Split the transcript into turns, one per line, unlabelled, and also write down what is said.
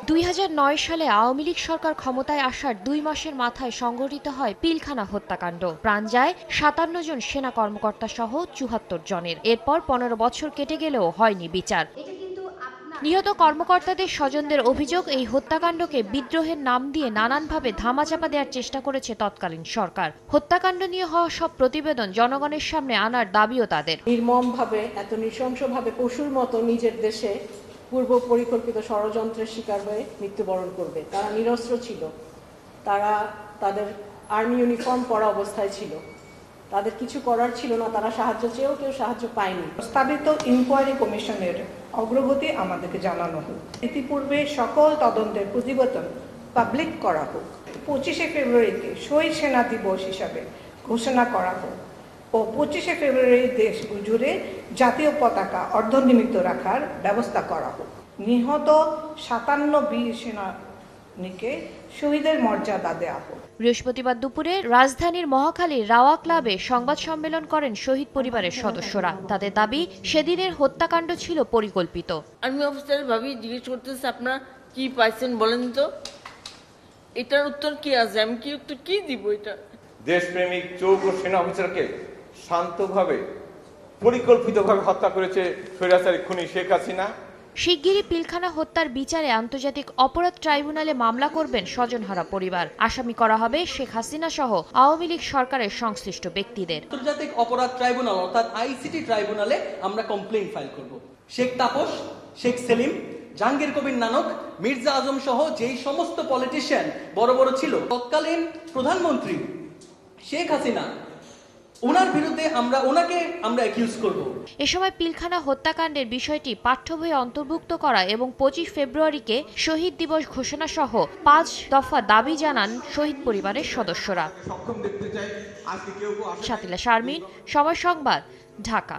2009 সালে আওয়ামী লীগ সরকার ক্ষমতায় আসার 2 মাসের মাথায় সংঘটিত হয় পিলখানা হত্যাকাণ্ড। প্রাণ যায় 57 জন সেনা কর্মকর্তা সহ 74 জনের। এরপর 15 বছর কেটে গেলেও হয়নি বিচার। নিহত কর্মকর্তাদের স্বজনদের অভিযোগ, এই হত্যাকাণ্ডকে বিদ্রোহের নাম দিয়ে নানানভাবে ধামাচাপা দেওয়ার চেষ্টা করেছে তৎকালীন সরকার। হত্যাকাণ্ড নিয়ে হওয়া সব প্রতিবেদন জনগণের সামনে আনার দাবিও তাদের।
নির্মমভাবে, এত নৃশংসভাবে পশুর মতো নিজের দেশে পূর্ব পরিকল্পিত ষড়যন্ত্রের শিকার হয়ে মৃত্যুবরণ করবে। তারা নিরস্ত্র ছিল, তারা তাদের আর্মি ইউনিফর্ম পরা অবস্থায় ছিল, তাদের কিছু করার ছিল না, তারা সাহায্য চেয়েও কেউ সাহায্য পায়নি।
প্রস্তাবিত ইনকোয়ারি কমিশনের অগ্রগতি আমাদেরকে জানানো হোক। ইতিপূর্বে সকল তদন্তের প্রতিবেদন পাবলিক করা হোক। 25শে ফেব্রুয়ারিকে শহীদ সেনা দিবস হিসাবে ঘোষণা করা হোক ও 25শে ফেব্রুয়ারি দেশ জুড়ে জাতীয় পতাকা অর্ধনিমিত্ত রাখার ব্যবস্থা করা হোক। নিহত 57 বীর সেনানীকে শহীদের মর্যাদা দেওয়া হোক।
বৃহস্পতিবার দুপুরে রাজধানীর মহাখালীর রাওয়া ক্লাবে সংবাদ সম্মেলন করেন শহীদ পরিবারের সদস্যরা। তাদের দাবি, সেদিনের হত্যাকাণ্ড ছিল পরিকল্পিত।
আর্মি অফিসার ভাবি জিজ্ঞেস করতেছে, আপনারা কি পাইছেন বলেন তো? এটার উত্তর কি আছে? আমি কি উত্তর কি দিব? এটা
দেশপ্রেমিক চৌক সেনা অফিসারকে শান্তভাবে পরিকল্পিতভাবে হত্যা করেছে স্বৈরাচারী খুনি শেখ হাসিনা।
শিগগিরই পিলখানা হত্যার বিচারে আন্তর্জাতিক অপরাধ ট্রাইব্যুনালে মামলা করবেন স্বজনহারা পরিবার। আসামি করা হবে শেখ হাসিনা সহ আওয়ামী লীগ সরকারের সংশ্লিষ্ট ব্যক্তিদের।
আন্তর্জাতিক অপরাধ ট্রাইব্যুনাল অর্থাৎ আইসিটি ট্রাইব্যুনালে আমরা কমপ্লেইন ফাইল করব। শেখ তাপস, শেখ সেলিম, জাহাঙ্গীর কবির নানক, মির্জা আজম সহ যেই সমস্ত পলিটিশিয়ান বড় বড় ছিল, তৎকালীন প্রধানমন্ত্রী শেখ হাসিনা, ওনার বিরুদ্ধে ওনাকে আমরা অ্যাকিউজ করব।
এ সময় পিলখানা হত্যাকাণ্ডের বিষয়টি পাঠ্য বইয়ে অন্তর্ভুক্ত করা এবং 25 ফেব্রুয়ারিকে শহীদ দিবস ঘোষণা সহ 5 দফা দাবি জানান শহীদ পরিবারের সদস্যরা। শাতিলা শারমিন, সময় সংবাদ, ঢাকা।